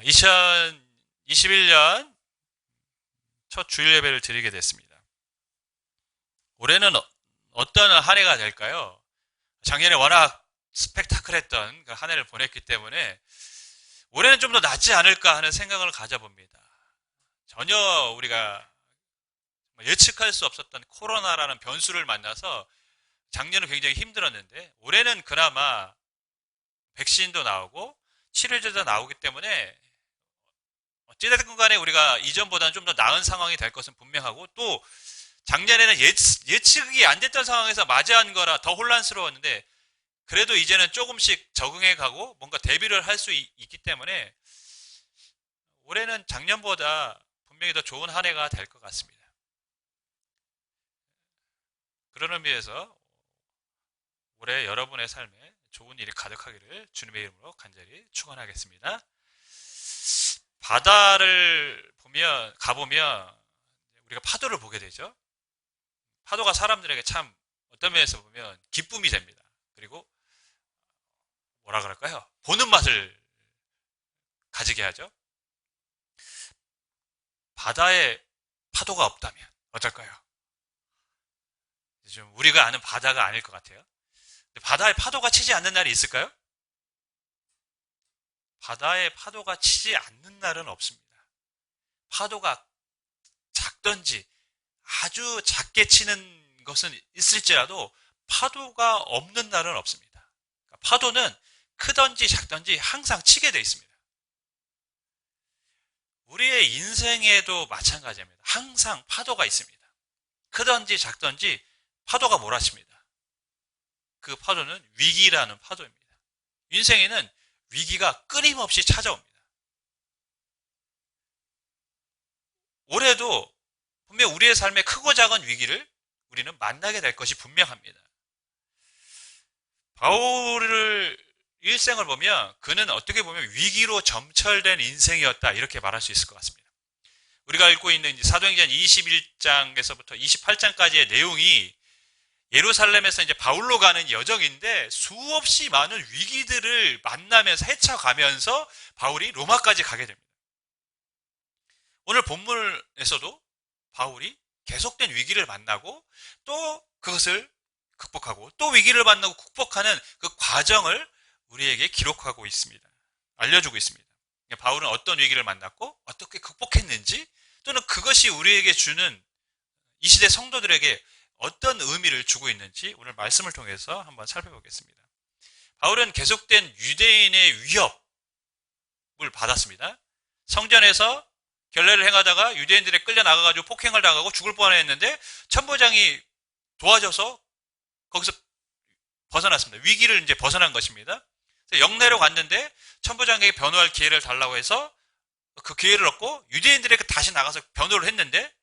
2021년 첫 주일 예배를 드리게 됐습니다. 올해는 어떤 한 해가 될까요? 작년에 워낙 스펙타클했던 그 한 해를 보냈기 때문에 올해는 좀 더 낫지 않을까 하는 생각을 가져봅니다. 전혀 우리가 예측할 수 없었던 코로나라는 변수를 만나서 작년은 굉장히 힘들었는데 올해는 그나마 백신도 나오고 치료제도 나오기 때문에 어찌됐든 간에 우리가 이전보다는 좀 더 나은 상황이 될 것은 분명하고, 또 작년에는 예측이 안 됐던 상황에서 맞이한 거라 더 혼란스러웠는데 그래도 이제는 조금씩 적응해 가고 뭔가 대비를 할 수 있기 때문에 올해는 작년보다 분명히 더 좋은 한 해가 될 것 같습니다. 그런 의미에서 올해 여러분의 삶에 좋은 일이 가득하기를 주님의 이름으로 간절히 축원하겠습니다. 바다를 가보면 우리가 파도를 보게 되죠. 파도가 사람들에게 참 어떤 면에서 보면 기쁨이 됩니다. 그리고 뭐라 그럴까요? 보는 맛을 가지게 하죠. 바다에 파도가 없다면 어떨까요? 좀 우리가 아는 바다가 아닐 것 같아요. 바다에 파도가 치지 않는 날이 있을까요? 바다에 파도가 치지 않는 날은 없습니다. 파도가 작든지 아주 작게 치는 것은 있을지라도 파도가 없는 날은 없습니다. 파도는 크든지 작든지 항상 치게 되어 있습니다. 우리의 인생에도 마찬가지입니다. 항상 파도가 있습니다. 크든지 작든지 파도가 몰아칩니다. 그 파도는 위기라는 파도입니다. 인생에는 위기가 끊임없이 찾아옵니다. 올해도 분명 우리의 삶에 크고 작은 위기를 우리는 만나게 될 것이 분명합니다. 바울을 일생을 보면 그는 어떻게 보면 위기로 점철된 인생이었다, 이렇게 말할 수 있을 것 같습니다. 우리가 읽고 있는 사도행전 21장에서부터 28장까지의 내용이 예루살렘에서 이제 바울로 가는 여정인데 수없이 많은 위기들을 만나면서 헤쳐가면서 바울이 로마까지 가게 됩니다. 오늘 본문에서도 바울이 계속된 위기를 만나고 또 그것을 극복하고 또 위기를 만나고 극복하는 그 과정을 우리에게 기록하고 있습니다. 알려주고 있습니다. 바울은 어떤 위기를 만났고 어떻게 극복했는지, 또는 그것이 우리에게 주는 이 시대 성도들에게 어떤 의미를 주고 있는지 오늘 말씀을 통해서 한번 살펴보겠습니다. 바울은 계속된 유대인의 위협을 받았습니다. 성전에서 결례를 행하다가 유대인들에 끌려 나가가지고 폭행을 당하고 죽을 뻔했는데 천부장이 도와줘서 거기서 벗어났습니다. 위기를 이제 벗어난 것입니다. 영내로 갔는데 천부장에게 변호할 기회를 달라고 해서 그 기회를 얻고 유대인들에게 다시 나가서 변호를 했는데,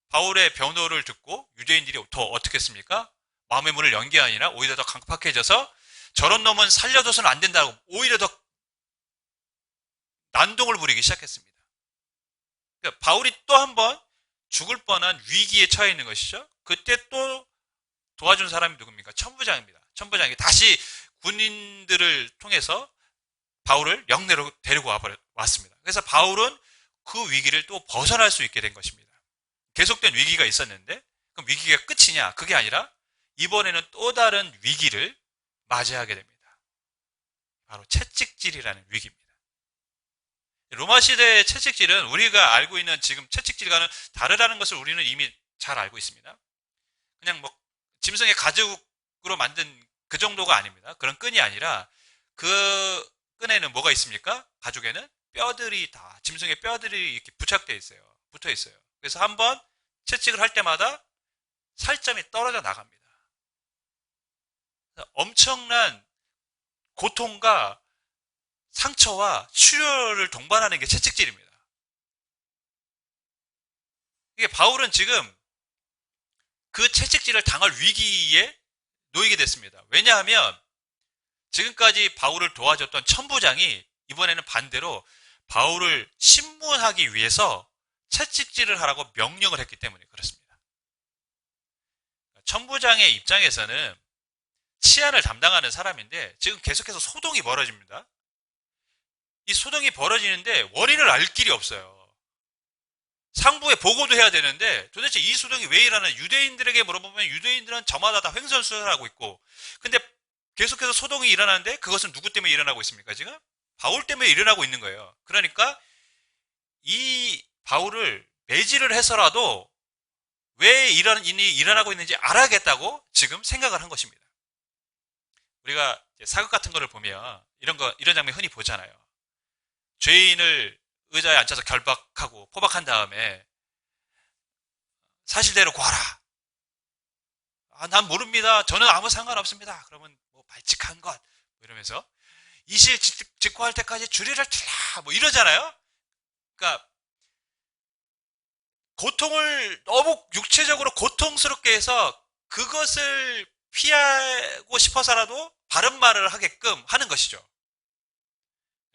바울의 변호를 듣고 유대인들이 더 어떻게 했습니까? 마음의 문을 연 게 아니라 오히려 더 강팍해져서 저런 놈은 살려둬서는 안 된다고 오히려 더 난동을 부리기 시작했습니다. 그러니까 바울이 또 한 번 죽을 뻔한 위기에 처해 있는 것이죠. 그때 또 도와준 사람이 누굽니까? 천부장입니다. 천부장이 다시 군인들을 통해서 바울을 영내로 데리고 왔습니다. 그래서 바울은 그 위기를 또 벗어날 수 있게 된 것입니다. 계속된 위기가 있었는데 그럼 위기가 끝이냐? 그게 아니라 이번에는 또 다른 위기를 맞이하게 됩니다. 바로 채찍질이라는 위기입니다. 로마 시대의 채찍질은 우리가 알고 있는 지금 채찍질과는 다르다는 것을 우리는 이미 잘 알고 있습니다. 그냥 짐승의 가죽으로 만든 그 정도가 아닙니다. 그런 끈이 아니라 그 끈에는 뭐가 있습니까? 가죽에는 뼈들이 다, 짐승의 뼈들이 이렇게 부착되어 있어요. 붙어 있어요. 그래서 한번 채찍을 할 때마다 살점이 떨어져 나갑니다. 엄청난 고통과 상처와 출혈을 동반하는 게 채찍질입니다. 이게 바울은 지금 그 채찍질을 당할 위기에 놓이게 됐습니다. 왜냐하면 지금까지 바울을 도와줬던 천부장이 이번에는 반대로 바울을 신문하기 위해서 채찍질을 하라고 명령을 했기 때문에 그렇습니다. 천부장의 입장에서는 치안을 담당하는 사람인데 지금 계속해서 소동이 벌어집니다. 이 소동이 벌어지는데 원인을 알 길이 없어요. 상부에 보고도 해야 되는데 도대체 이 소동이 왜 일어나는, 유대인들에게 물어보면 유대인들은 저마다 다 횡설수설하고 있고, 근데 계속해서 소동이 일어나는데 그것은 누구 때문에 일어나고 있습니까? 지금 바울 때문에 일어나고 있는 거예요. 그러니까 이 바울을 매질을 해서라도 왜 이런 일이 일어나고 있는지 알아야겠다고 지금 생각을 한 것입니다. 우리가 사극 같은 거를 보면 이런 장면 흔히 보잖아요. 죄인을 의자에 앉혀서 결박하고 포박한 다음에 사실대로 구하라. 아, 난 모릅니다. 저는 아무 상관없습니다. 그러면 뭐 발칙한 것 이러면서 이실 직고할 때까지 주리를 틀라 뭐 이러잖아요. 그러니까 고통을 너무 육체적으로 고통스럽게 해서 그것을 피하고 싶어서라도 바른 말을 하게끔 하는 것이죠.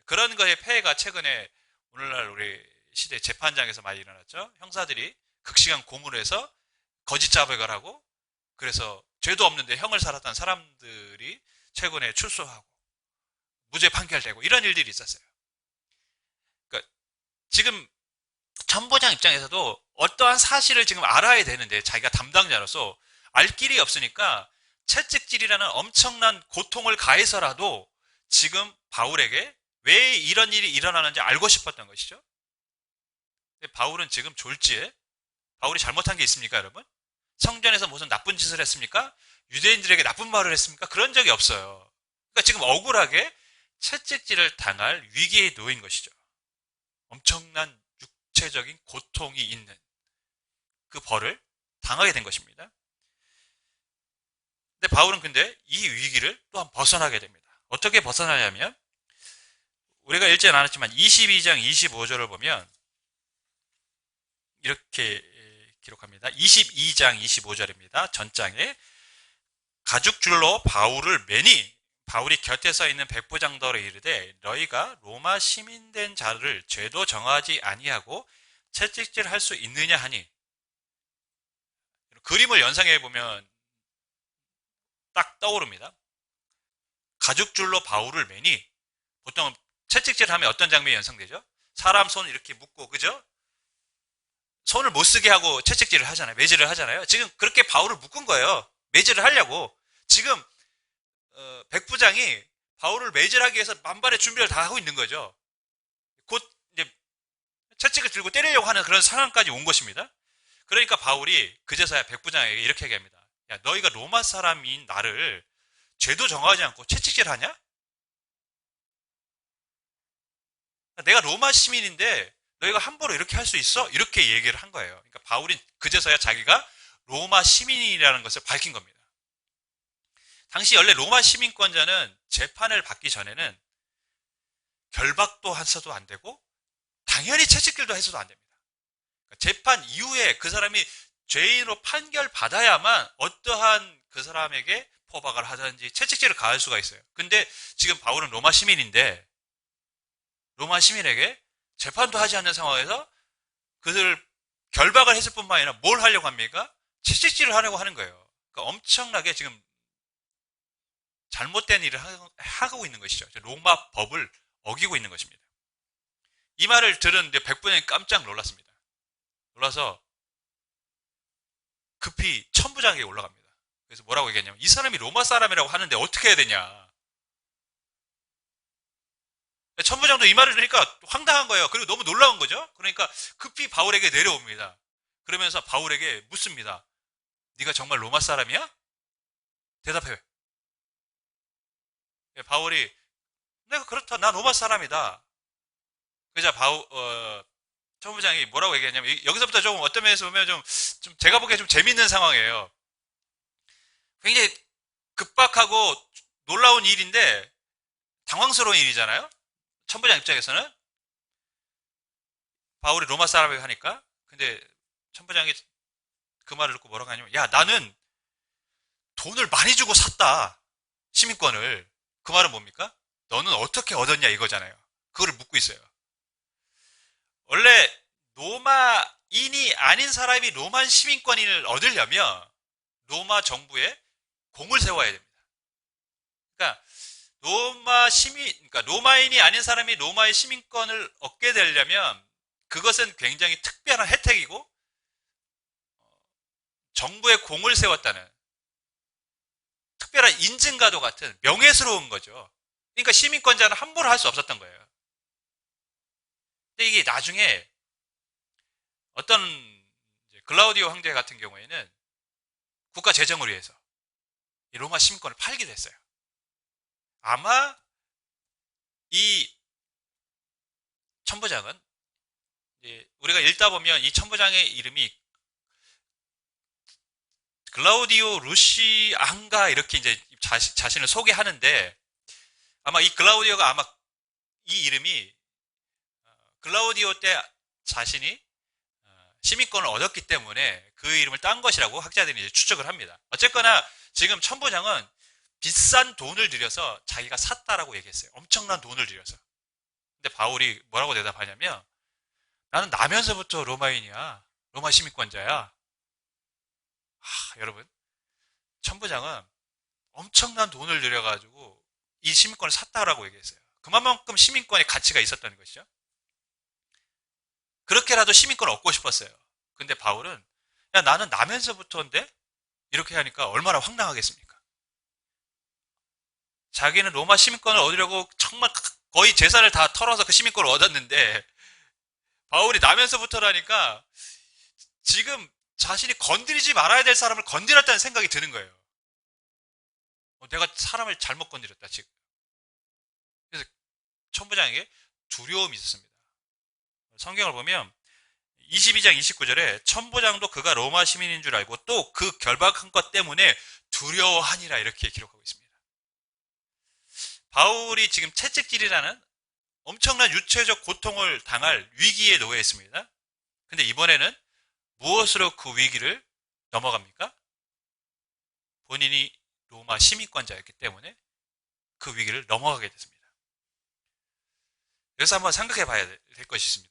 그런 거의 폐해가 최근에 오늘날 우리 시대 재판장에서 많이 일어났죠. 형사들이 극심한 고문을 해서 거짓 자백을 하고, 그래서 죄도 없는데 형을 살았던 사람들이 최근에 출소하고 무죄 판결되고 이런 일들이 있었어요. 그러니까 지금 천부장 입장에서도 어떠한 사실을 지금 알아야 되는데 자기가 담당자로서 알 길이 없으니까 채찍질이라는 엄청난 고통을 가해서라도 지금 바울에게 왜 이런 일이 일어나는지 알고 싶었던 것이죠. 근데 바울은 지금 졸지에 바울이 잘못한 게 있습니까, 여러분? 성전에서 무슨 나쁜 짓을 했습니까? 유대인들에게 나쁜 말을 했습니까? 그런 적이 없어요. 그러니까 지금 억울하게 채찍질을 당할 위기에 놓인 것이죠. 엄청난 육체적인 고통이 있는 그 벌을 당하게 된 것입니다. 근데 바울은 이 위기를 또한 벗어나게 됩니다. 어떻게 벗어나냐면, 우리가 읽지 않았지만 22장 25절을 보면 이렇게 기록합니다. 22장 25절입니다. 전장에 가죽줄로 바울을 매니, 바울이 곁에 서 있는 백부장들에 이르되 너희가 로마 시민된 자를 죄도 정하지 아니하고 채찍질할 수 있느냐 하니, 그림을 연상해 보면 딱 떠오릅니다. 가죽줄로 바울을 매니, 보통 채찍질을 하면 어떤 장면이 연상되죠? 사람 손 이렇게 묶고, 그죠? 손을 못 쓰게 하고 채찍질을 하잖아요. 매질을 하잖아요. 지금 그렇게 바울을 묶은 거예요. 매질을 하려고. 지금 백부장이 바울을 매질하기 위해서 만반의 준비를 다 하고 있는 거죠. 곧 이제 채찍을 들고 때리려고 하는 그런 상황까지 온 것입니다. 그러니까 바울이 그제서야 백부장에게 이렇게 얘기합니다. 야, 너희가 로마 사람인 나를 죄도 정하지 않고 채찍질하냐? 내가 로마 시민인데 너희가 함부로 이렇게 할 수 있어? 이렇게 얘기를 한 거예요. 그러니까 바울이 그제서야 자기가 로마 시민이라는 것을 밝힌 겁니다. 당시 원래 로마 시민권자는 재판을 받기 전에는 결박도 해서도 안 되고 당연히 채찍질도 해서도 안 됩니다. 그러니까 재판 이후에 그 사람이 죄인으로 판결받아야만 어떠한 그 사람에게 포박을 하든지 채찍질을 가할 수가 있어요. 근데 지금 바울은 로마 시민인데 로마 시민에게 재판도 하지 않는 상황에서 그들을 결박을 했을 뿐만 아니라 뭘 하려고 합니까? 채찍질을 하려고 하는 거예요. 그러니까 엄청나게 지금 잘못된 일을 하고 있는 것이죠. 로마 법을 어기고 있는 것입니다. 이 말을 들은 백부장이 깜짝 놀랐습니다. 놀라서 급히 천부장에게 올라갑니다. 그래서 뭐라고 얘기했냐면, 이 사람이 로마 사람이라고 하는데 어떻게 해야 되냐. 천부장도 이 말을 들으니까 황당한 거예요. 그리고 너무 놀라운 거죠. 그러니까 급히 바울에게 내려옵니다. 그러면서 바울에게 묻습니다. 네가 정말 로마 사람이야? 대답해. 바울이 내가 그렇다. 나 로마 사람이다. 그래서 천부장이 뭐라고 얘기했냐면, 여기서부터 조금 어떤 면에서 보면 좀 제가 보기에 좀 재밌는 상황이에요. 굉장히 급박하고 놀라운 일인데 당황스러운 일이잖아요. 천부장 입장에서는 바울이 로마 사람이라고 하니까. 근데 천부장이 그 말을 듣고 뭐라고 하냐면, 야, 나는 돈을 많이 주고 샀다. 시민권을. 그 말은 뭡니까? 너는 어떻게 얻었냐 이거잖아요. 그거를 묻고 있어요. 원래 로마인이 아닌 사람이 로마 시민권을 얻으려면 로마 정부에 공을 세워야 됩니다. 그러니까 그러니까 로마인이 아닌 사람이 로마의 시민권을 얻게 되려면 그것은 굉장히 특별한 혜택이고 정부의 공을 세웠다는 특별한 인증과도 같은 명예스러운 거죠. 그러니까 시민권자는 함부로 할 수 없었던 거예요. 근데 이게 나중에 어떤 글라우디오 황제 같은 경우에는 국가 재정을 위해서 이 로마 시민권을 팔기도 했어요. 아마 이 천부장은 우리가 읽다 보면 이 천부장의 이름이 글라우디오 루시안가 이렇게 이제 자신을 소개하는데 아마 이 글라우디오가 아마 이 이름이 글라우디오 때 자신이 시민권을 얻었기 때문에 그 이름을 딴 것이라고 학자들이 이제 추측을 합니다. 어쨌거나 지금 천부장은 비싼 돈을 들여서 자기가 샀다라고 얘기했어요. 엄청난 돈을 들여서. 근데 바울이 뭐라고 대답하냐면 나는 나면서부터 로마인이야. 로마 시민권자야. 여러분 천부장은 엄청난 돈을 들여가지고 이 시민권을 샀다라고 얘기했어요. 그만큼 시민권의 가치가 있었다는 것이죠. 그렇게라도 시민권을 얻고 싶었어요. 근데 바울은 야 나는 나면서부터인데 이렇게 하니까 얼마나 황당하겠습니까? 자기는 로마 시민권을 얻으려고 정말 거의 재산을 다 털어서 그 시민권을 얻었는데 바울이 나면서부터라니까 지금 자신이 건드리지 말아야 될 사람을 건드렸다는 생각이 드는 거예요. 내가 사람을 잘못 건드렸다 지금. 그래서 천부장에게 두려움이 있었습니다. 성경을 보면 22장 29절에 천부장도 그가 로마 시민인 줄 알고 또 그 결박한 것 때문에 두려워하니라 이렇게 기록하고 있습니다. 바울이 지금 채찍질이라는 엄청난 육체적 고통을 당할 위기에 놓여 있습니다. 근데 이번에는 무엇으로 그 위기를 넘어갑니까? 본인이 로마 시민권자였기 때문에 그 위기를 넘어가게 됐습니다. 그래서 한번 생각해 봐야 될 것이 있습니다.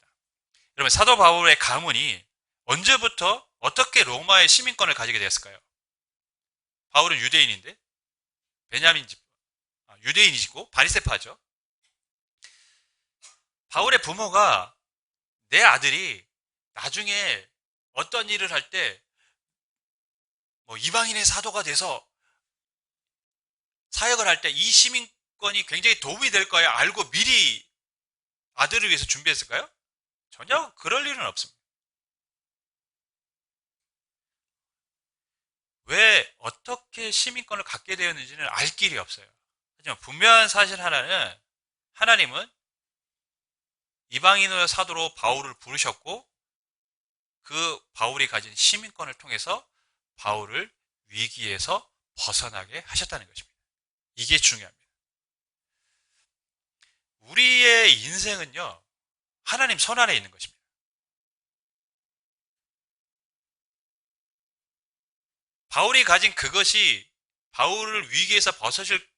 여러분 사도 바울의 가문이 언제부터 어떻게 로마의 시민권을 가지게 되었을까요? 바울은 유대인인데 유대인이시고 바리새파죠. 바울의 부모가 내 아들이 나중에 어떤 일을 할 때 이방인의 사도가 돼서 사역을 할 때 이 시민권이 굉장히 도움이 될 거야 알고 미리 아들을 위해서 준비했을까요? 전혀 그럴 일은 없습니다. 왜 어떻게 시민권을 갖게 되었는지는 알 길이 없어요. 하지만 분명한 사실 하나는 하나님은 이방인의 사도로 바울을 부르셨고 그 바울이 가진 시민권을 통해서 바울을 위기에서 벗어나게 하셨다는 것입니다. 이게 중요합니다. 우리의 인생은요, 하나님 손 안에 있는 것입니다. 바울이 가진 그것이 바울을 위기에서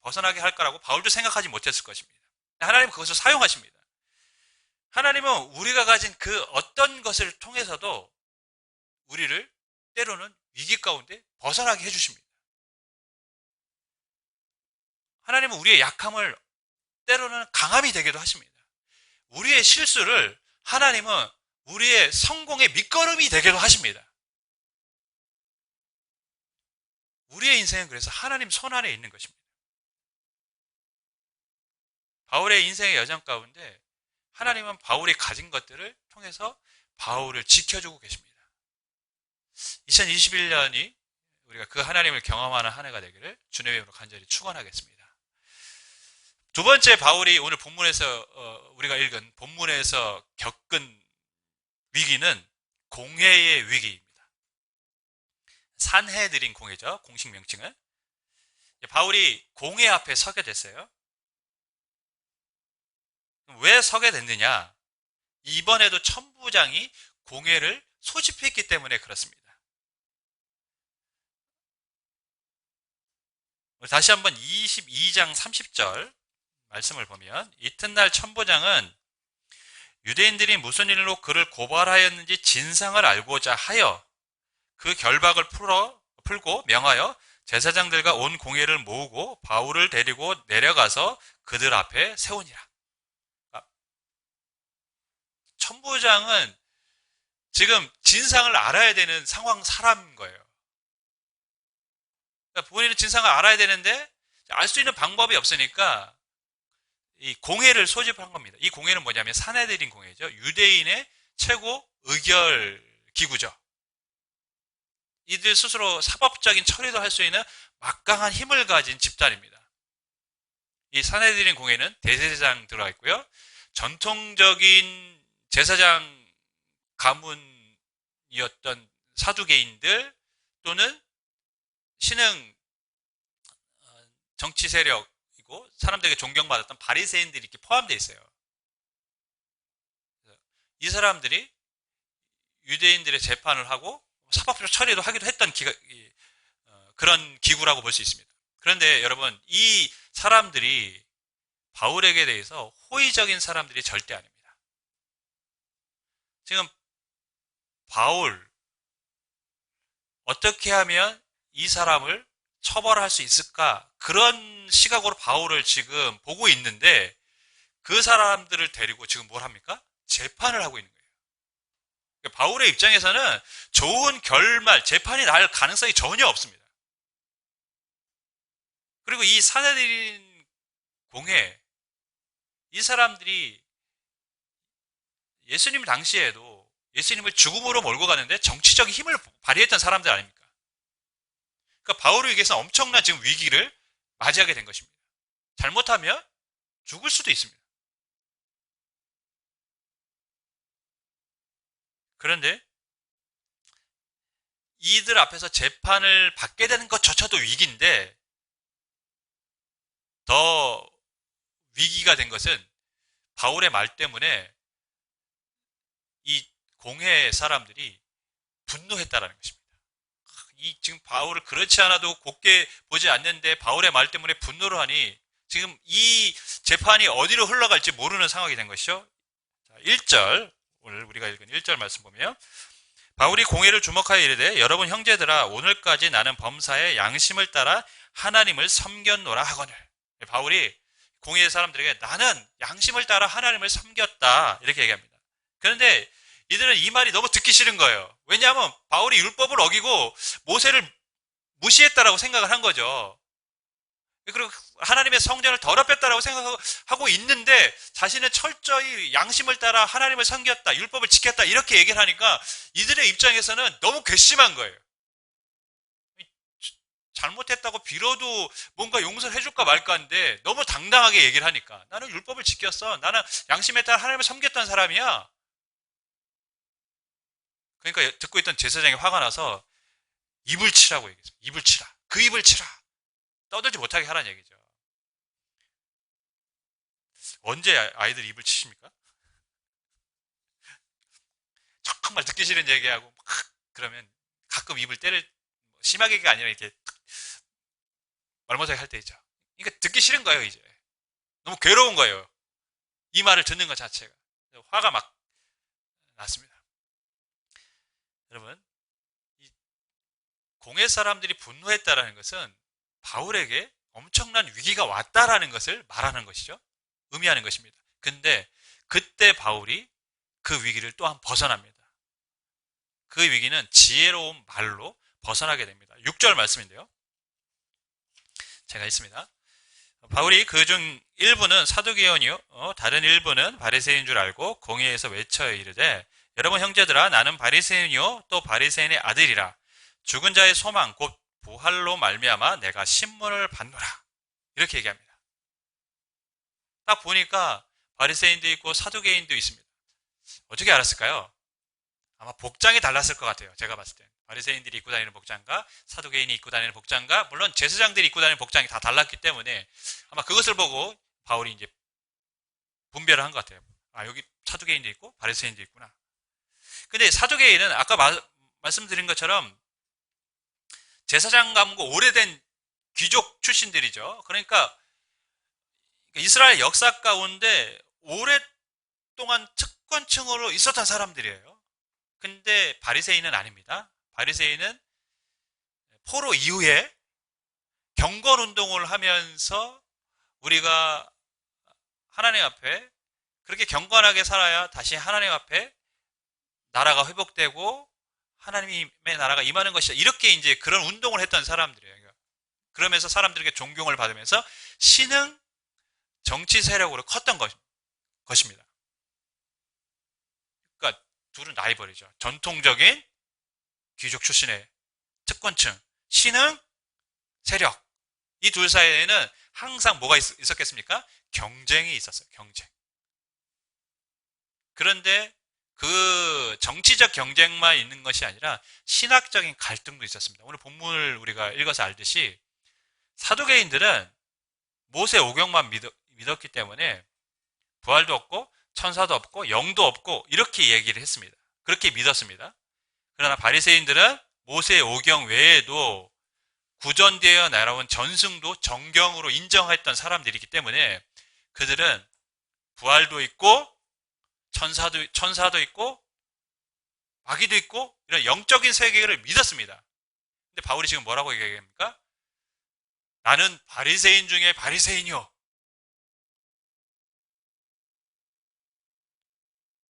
벗어나게 할 거라고 바울도 생각하지 못했을 것입니다. 하나님은 그것을 사용하십니다. 하나님은 우리가 가진 그 어떤 것을 통해서도 우리를 때로는 위기 가운데 벗어나게 해주십니다. 하나님은 우리의 약함을 때로는 강함이 되기도 하십니다. 우리의 실수를 하나님은 우리의 성공의 밑거름이 되기도 하십니다. 우리의 인생은 그래서 하나님 손 안에 있는 것입니다. 바울의 인생의 여정 가운데 하나님은 바울이 가진 것들을 통해서 바울을 지켜주고 계십니다. 2021년이 우리가 그 하나님을 경험하는 한 해가 되기를 주님의 이름으로 간절히 축원하겠습니다. 두 번째 바울이 오늘 본문에서 우리가 읽은 본문에서 겪은 위기는 공회의 위기입니다. 산헤드린 공회죠. 공식 명칭은. 바울이 공회 앞에 서게 됐어요. 왜 서게 됐느냐? 이번에도 천부장이 공회를 소집했기 때문에 그렇습니다. 다시 한번 22장 30절 말씀을 보면 이튿날 천부장은 유대인들이 무슨 일로 그를 고발하였는지 진상을 알고자 하여 그 결박을 풀고 명하여 제사장들과 온 공회를 모으고 바울을 데리고 내려가서 그들 앞에 세우니라. 천부장은 지금 진상을 알아야 되는 상황 사람인 거예요. 그러니까 본인은 진상을 알아야 되는데 알 수 있는 방법이 없으니까 이 공회를 소집한 겁니다. 이 공회는 뭐냐면 산헤드린 공회죠. 유대인의 최고 의결 기구죠. 이들 스스로 사법적인 처리도 할 수 있는 막강한 힘을 가진 집단입니다. 이 산헤드린 공회는 대제사장 들어가 있고요. 전통적인 제사장 가문이었던 사두개인들 또는 신흥 정치 세력이고 사람들에게 존경받았던 바리새인들이 이렇게 포함되어 있어요. 이 사람들이 유대인들의 재판을 하고 사법적 처리도 하기도 했던 그런 기구라고 볼 수 있습니다. 그런데 여러분, 이 사람들이 바울에게 대해서 호의적인 사람들이 절대 아닙니다. 지금 바울, 어떻게 하면 이 사람을 처벌할 수 있을까? 그런 시각으로 바울을 지금 보고 있는데 그 사람들을 데리고 지금 뭘 합니까? 재판을 하고 있는 거예요. 그러니까 바울의 입장에서는 좋은 결말, 재판이 날 가능성이 전혀 없습니다. 그리고 이 산헤드린 공회, 이 사람들이 예수님 당시에도 예수님을 죽음으로 몰고 가는데 정치적인 힘을 발휘했던 사람들 아닙니까? 그러니까 바울을 위해서 엄청난 지금 위기를 맞이하게 된 것입니다. 잘못하면 죽을 수도 있습니다. 그런데 이들 앞에서 재판을 받게 되는 것조차도 위기인데 더 위기가 된 것은 바울의 말 때문에 이 공회 사람들이 분노했다라는 것입니다. 이 지금 바울을 그렇지 않아도 곱게 보지 않는데 바울의 말 때문에 분노를 하니 지금 이 재판이 어디로 흘러갈지 모르는 상황이 된 것이죠. 1절, 오늘 우리가 읽은 1절 말씀 보면 바울이 공회를 주목하여 이르되 여러분 형제들아 오늘까지 나는 범사의 양심을 따라 하나님을 섬겼노라 하거늘. 바울이 공회의 사람들에게 나는 양심을 따라 하나님을 섬겼다 이렇게 얘기합니다. 그런데 이들은 이 말이 너무 듣기 싫은 거예요. 왜냐하면 바울이 율법을 어기고 모세를 무시했다라고 생각을 한 거죠. 그리고 하나님의 성전을 더럽혔다라고 생각하고 있는데 자신은 철저히 양심을 따라 하나님을 섬겼다, 율법을 지켰다 이렇게 얘기를 하니까 이들의 입장에서는 너무 괘씸한 거예요. 잘못했다고 빌어도 뭔가 용서를 해줄까 말까 하는데 너무 당당하게 얘기를 하니까 나는 율법을 지켰어. 나는 양심에 따라 하나님을 섬겼던 사람이야. 그러니까 듣고 있던 제사장이 화가 나서 입을 치라고 얘기했어요. 입을 치라. 그 입을 치라. 떠들지 못하게 하라는 얘기죠. 언제 아이들 입을 치십니까? 정말 듣기 싫은 얘기하고 막 그러면 가끔 입을 때릴 심하게가 아니라 이렇게 말 못하게 할 때 있죠. 그러니까 듣기 싫은 거예요 이제. 너무 괴로운 거예요. 이 말을 듣는 것 자체가. 화가 막 났습니다. 여러분, 이 공회 사람들이 분노했다라는 것은 바울에게 엄청난 위기가 왔다라는 것을 말하는 것이죠. 의미하는 것입니다. 근데 그때 바울이 그 위기를 또한 벗어납니다. 그 위기는 지혜로운 말로 벗어나게 됩니다. 6절 말씀인데요. 제가 있습니다. 바울이 그중 일부는 사두개인이요 다른 일부는 바리새인인 줄 알고 공회에서 외쳐 이르되 여러분 형제들아 나는 바리새인이요 또 바리새인의 아들이라 죽은 자의 소망 곧 부활로 말미암아 내가 신문을 받노라 이렇게 얘기합니다. 딱 보니까 바리새인도 있고 사두개인도 있습니다. 어떻게 알았을까요? 아마 복장이 달랐을 것 같아요. 제가 봤을 때 바리새인들이 입고 다니는 복장과 사두개인이 입고 다니는 복장과 물론 제사장들이 입고 다니는 복장이 다 달랐기 때문에 아마 그것을 보고 바울이 이제 분별을 한 것 같아요. 아 여기 사두개인도 있고 바리새인도 있구나. 근데 사두개인은 아까 말씀드린 것처럼 제사장 가문과 오래된 귀족 출신들이죠. 그러니까 이스라엘 역사 가운데 오랫동안 특권층으로 있었던 사람들이에요. 근데 바리새인은 아닙니다. 바리새인은 포로 이후에 경건 운동을 하면서 우리가 하나님 앞에 그렇게 경건하게 살아야 다시 하나님 앞에 나라가 회복되고 하나님의 나라가 임하는 것이다. 이렇게 이제 그런 운동을 했던 사람들이에요. 그러면서 사람들에게 존경을 받으면서 신흥 정치 세력으로 컸던 것입니다. 그러니까 둘은 라이벌이죠. 전통적인 귀족 출신의 특권층, 신흥 세력. 이 둘 사이에는 항상 뭐가 있었겠습니까? 경쟁이 있었어요. 경쟁. 그런데 그 정치적 경쟁만 있는 것이 아니라 신학적인 갈등도 있었습니다. 오늘 본문을 우리가 읽어서 알듯이 사두개인들은 모세 오경만 믿었기 때문에 부활도 없고 천사도 없고 영도 없고 이렇게 얘기를 했습니다. 그렇게 믿었습니다. 그러나 바리새인들은 모세 오경 외에도 구전되어 날아온 전승도 정경으로 인정했던 사람들이기 때문에 그들은 부활도 있고 천사도 있고 마귀도 있고 이런 영적인 세계를 믿었습니다. 근데 바울이 지금 뭐라고 얘기합니까? 나는 바리새인 중에 바리새인이요.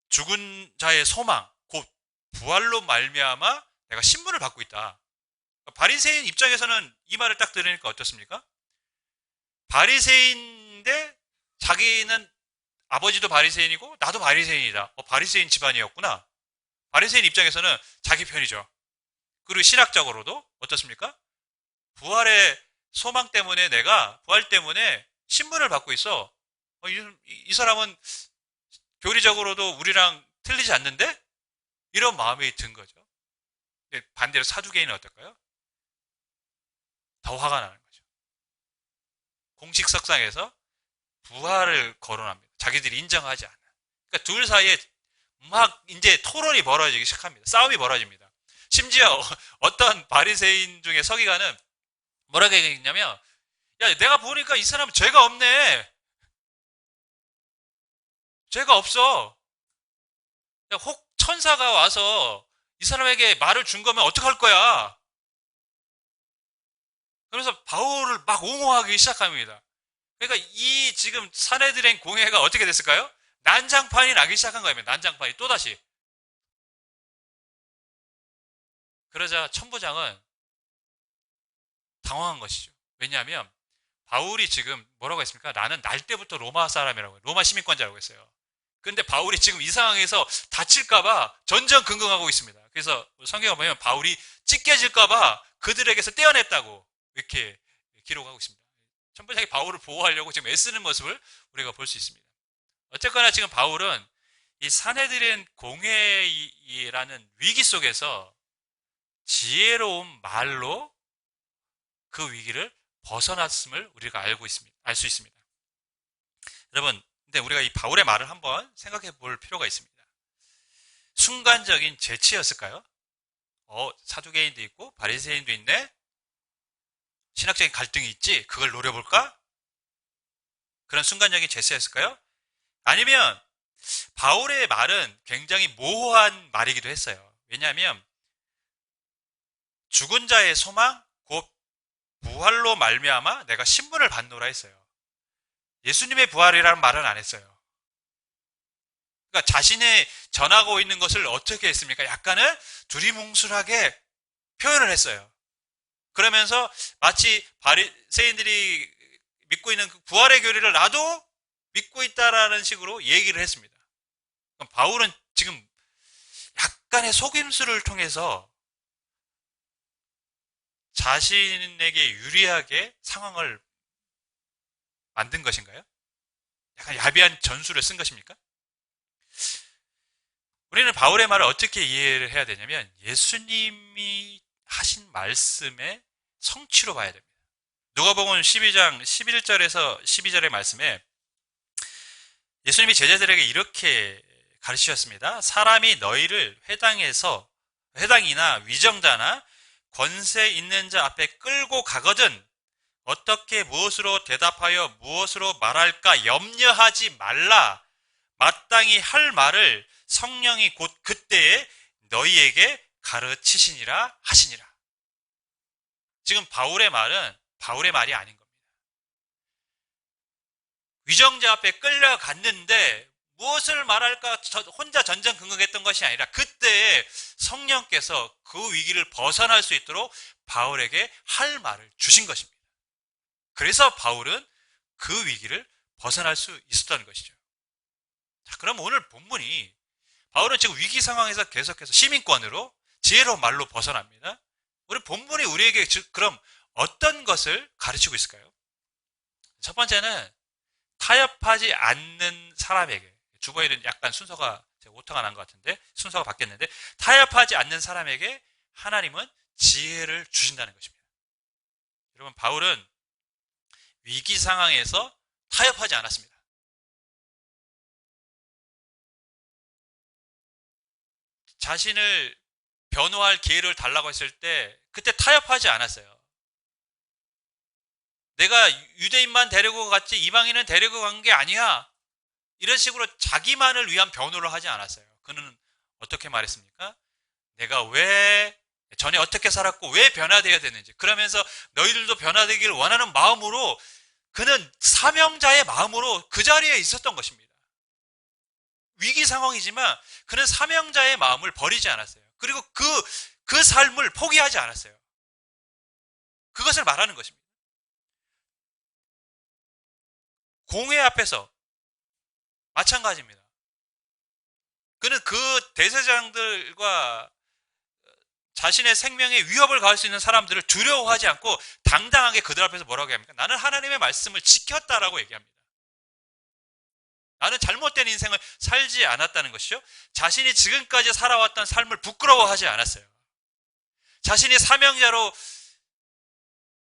죽은 자의 소망, 곧 부활로 말미암아 내가 신분을 받고 있다. 바리새인 입장에서는 이 말을 딱 들으니까 어떻습니까? 바리새인인데 자기는 아버지도 바리새인이고 나도 바리새인이다. 바리새인 집안이었구나. 바리새인 입장에서는 자기 편이죠. 그리고 신학적으로도 어떻습니까? 부활의 소망 때문에 내가 부활 때문에 신분을 받고 있어. 이 사람은 교리적으로도 우리랑 틀리지 않는데? 이런 마음이 든 거죠. 반대로 사두개인은 어떨까요? 더 화가 나는 거죠. 공식 석상에서 부활을 거론합니다. 자기들이 인정하지 않아. 그러니까 둘 사이에 막 이제 토론이 벌어지기 시작합니다. 싸움이 벌어집니다. 심지어 어떤 바리새인 중에 서기관은 뭐라고 얘기했냐면, 야, 내가 보니까 이 사람은 죄가 없네. 죄가 없어. 야, 혹 천사가 와서 이 사람에게 말을 준 거면 어떡할 거야? 그래서 바울을 막 옹호하기 시작합니다. 그러니까 이 지금 사내들의 공회가 어떻게 됐을까요? 난장판이 나기 시작한 거예요. 난장판이 또다시. 그러자 천부장은 당황한 것이죠. 왜냐하면 바울이 지금 뭐라고 했습니까? 나는 날 때부터 로마 사람이라고 해요. 로마 시민권자라고 했어요. 근데 바울이 지금 이 상황에서 다칠까봐 전전긍긍하고 있습니다. 그래서 성경을 보면 바울이 찢겨질까봐 그들에게서 떼어냈다고 이렇게 기록하고 있습니다. 천부장이 바울을 보호하려고 지금 애쓰는 모습을 우리가 볼 수 있습니다. 어쨌거나 지금 바울은 이 산헤드린 공회라는 위기 속에서 지혜로운 말로 그 위기를 벗어났음을 우리가 알 수 있습니다. 여러분, 근데 우리가 이 바울의 말을 한번 생각해 볼 필요가 있습니다. 순간적인 재치였을까요? 사두개인도 있고 바리새인도 있네? 신학적인 갈등이 있지? 그걸 노려볼까? 그런 순간적인 제스였을까요? 아니면 바울의 말은 굉장히 모호한 말이기도 했어요. 왜냐하면 죽은 자의 소망, 곧 부활로 말미암아 내가 신분을 받노라 했어요. 예수님의 부활이라는 말은 안 했어요. 그러니까 자신이 전하고 있는 것을 어떻게 했습니까? 약간은 두리뭉술하게 표현을 했어요. 그러면서 마치 바리새인들이 믿고 있는 그 부활의 교리를 나도 믿고 있다라는 식으로 얘기를 했습니다. 그럼 바울은 지금 약간의 속임수를 통해서 자신에게 유리하게 상황을 만든 것인가요? 약간 야비한 전술을 쓴 것입니까? 우리는 바울의 말을 어떻게 이해를 해야 되냐면 예수님이 하신 말씀의 성취로 봐야 됩니다. 누가복음 12장 11절에서 12절의 말씀에 예수님이 제자들에게 이렇게 가르치셨습니다. 사람이 너희를 회당이나 위정자나 권세 있는 자 앞에 끌고 가거든 어떻게 무엇으로 대답하여 무엇으로 말할까 염려하지 말라. 마땅히 할 말을 성령이 곧 그때에 너희에게 가르치시니라 하시니라. 지금 바울의 말은 바울의 말이 아닌 겁니다. 위정자 앞에 끌려갔는데 무엇을 말할까 혼자 전전긍긍했던 것이 아니라 그때에 성령께서 그 위기를 벗어날 수 있도록 바울에게 할 말을 주신 것입니다. 그래서 바울은 그 위기를 벗어날 수 있었던 것이죠. 자, 그럼 오늘 본문이 바울은 지금 위기 상황에서 계속해서 시민권으로 지혜로운 말로 벗어납니다. 우리 본문이 우리에게 그럼 어떤 것을 가르치고 있을까요? 첫 번째는 타협하지 않는 사람에게, 주보에는 약간 순서가 오타가 난 것 같은데 순서가 바뀌었는데, 타협하지 않는 사람에게 하나님은 지혜를 주신다는 것입니다. 여러분, 바울은 위기 상황에서 타협하지 않았습니다. 자신을 변호할 기회를 달라고 했을 때 그때 타협하지 않았어요. 내가 유대인만 데리고 갔지 이방인은 데리고 간 게 아니야. 이런 식으로 자기만을 위한 변호를 하지 않았어요. 그는 어떻게 말했습니까? 내가 왜 전에 어떻게 살았고 왜 변화되어야 되는지, 그러면서 너희들도 변화되기를 원하는 마음으로, 그는 사명자의 마음으로 그 자리에 있었던 것입니다. 위기 상황이지만 그는 사명자의 마음을 버리지 않았어요. 그리고 그 삶을 포기하지 않았어요. 그것을 말하는 것입니다. 공회 앞에서 마찬가지입니다. 그는 그 대제사장들과 자신의 생명에 위협을 가할 수 있는 사람들을 두려워하지 않고 당당하게 그들 앞에서 뭐라고 얘기합니까? 나는 하나님의 말씀을 지켰다라고 얘기합니다. 나는 잘못된 인생을 살지 않았다는 것이죠. 자신이 지금까지 살아왔던 삶을 부끄러워하지 않았어요. 자신이 사명자로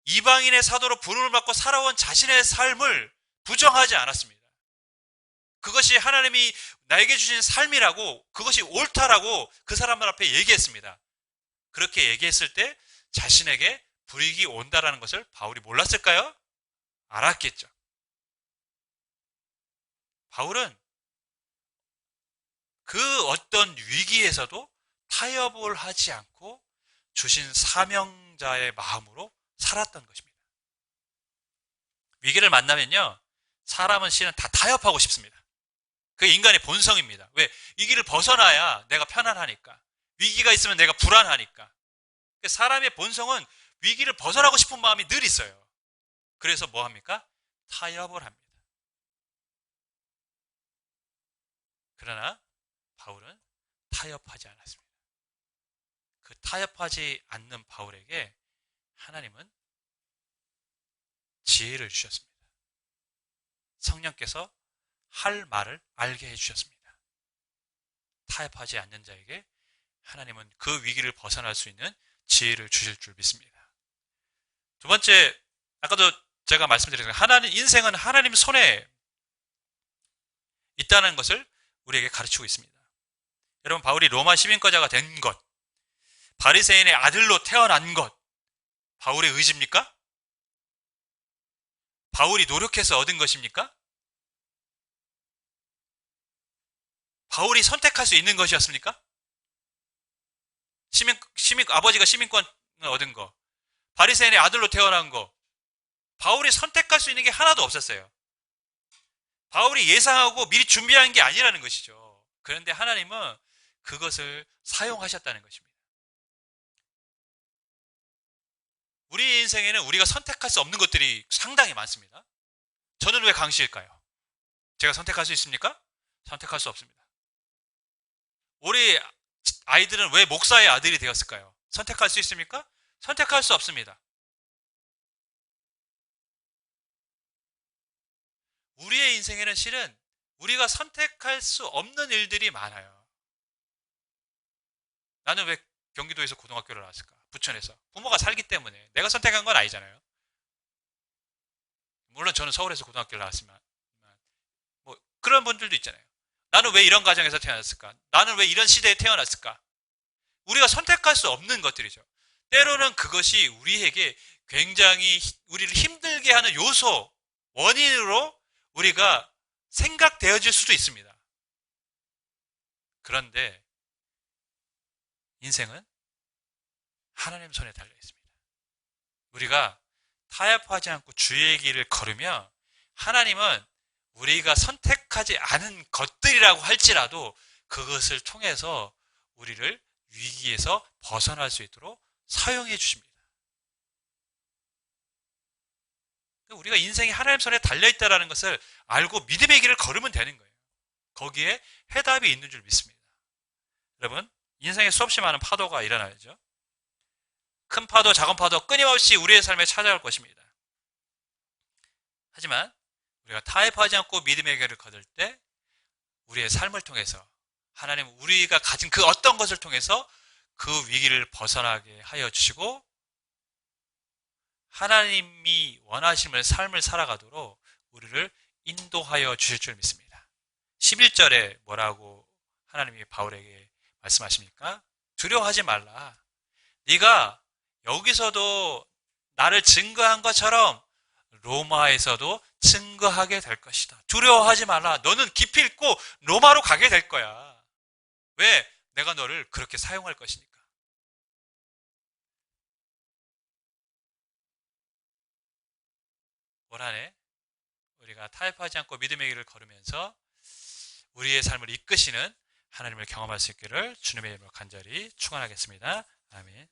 이방인의 사도로 부름을 받고 살아온 자신의 삶을 부정하지 않았습니다. 그것이 하나님이 나에게 주신 삶이라고, 그것이 옳다라고 그 사람들 앞에 얘기했습니다. 그렇게 얘기했을 때 자신에게 불이익이 온다라는 것을 바울이 몰랐을까요? 알았겠죠. 바울은 그 어떤 위기에서도 타협을 하지 않고 주신 사명자의 마음으로 살았던 것입니다. 위기를 만나면요, 사람은 실은 다 타협하고 싶습니다. 그게 인간의 본성입니다. 왜? 위기를 벗어나야 내가 편안하니까. 위기가 있으면 내가 불안하니까. 사람의 본성은 위기를 벗어나고 싶은 마음이 늘 있어요. 그래서 뭐 합니까? 타협을 합니다. 그러나 바울은 타협하지 않았습니다. 그 타협하지 않는 바울에게 하나님은 지혜를 주셨습니다. 성령께서 할 말을 알게 해주셨습니다. 타협하지 않는 자에게 하나님은 그 위기를 벗어날 수 있는 지혜를 주실 줄 믿습니다. 두 번째, 아까도 제가 말씀드렸지만 인생은 하나님 손에 있다는 것을 우리에게 가르치고 있습니다. 여러분, 바울이 로마 시민권자가 된 것, 바리새인의 아들로 태어난 것, 바울의 의지입니까? 바울이 노력해서 얻은 것입니까? 바울이 선택할 수 있는 것이었습니까? 아버지가 시민권을 얻은 거, 바리새인의 아들로 태어난 거, 바울이 선택할 수 있는 게 하나도 없었어요. 바울이 예상하고 미리 준비한 게 아니라는 것이죠. 그런데 하나님은 그것을 사용하셨다는 것입니다. 우리 인생에는 우리가 선택할 수 없는 것들이 상당히 많습니다. 저는 왜 강시일까요? 제가 선택할 수 있습니까? 선택할 수 없습니다. 우리 아이들은 왜 목사의 아들이 되었을까요? 선택할 수 있습니까? 선택할 수 없습니다. 우리의 인생에는 실은 우리가 선택할 수 없는 일들이 많아요. 나는 왜 경기도에서 고등학교를 나왔을까? 부천에서. 부모가 살기 때문에. 내가 선택한 건 아니잖아요. 물론 저는 서울에서 고등학교를 나왔지만 뭐 그런 분들도 있잖아요. 나는 왜 이런 가정에서 태어났을까? 나는 왜 이런 시대에 태어났을까? 우리가 선택할 수 없는 것들이죠. 때로는 그것이 우리에게 굉장히 우리를 힘들게 하는 요소, 원인으로 우리가 생각되어질 수도 있습니다. 그런데 인생은 하나님 손에 달려 있습니다. 우리가 타협하지 않고 주의 길을 걸으며 하나님은 우리가 선택하지 않은 것들이라고 할지라도 그것을 통해서 우리를 위기에서 벗어날 수 있도록 사용해 주십니다. 우리가 인생이 하나님 손에 달려있다는 것을 알고 믿음의 길을 걸으면 되는 거예요. 거기에 해답이 있는 줄 믿습니다. 여러분, 인생에 수없이 많은 파도가 일어나죠. 큰 파도, 작은 파도 끊임없이 우리의 삶에 찾아올 것입니다. 하지만 우리가 타협하지 않고 믿음의 길을 걸을 때 우리의 삶을 통해서 하나님 우리가 가진 그 어떤 것을 통해서 그 위기를 벗어나게 하여 주시고 하나님이 원하시는 삶을 살아가도록 우리를 인도하여 주실 줄 믿습니다. 11절에 뭐라고 하나님이 바울에게 말씀하십니까? 두려워하지 말라. 네가 여기서도 나를 증거한 것처럼 로마에서도 증거하게 될 것이다. 두려워하지 말라. 너는 깊이 있고 로마로 가게 될 거야. 왜? 내가 너를 그렇게 사용할 것이니까. 올 한해 우리가 타협하지 않고 믿음의 길을 걸으면서 우리의 삶을 이끄시는 하나님을 경험할 수 있기를 주님의 이름으로 간절히 축원하겠습니다. 아멘.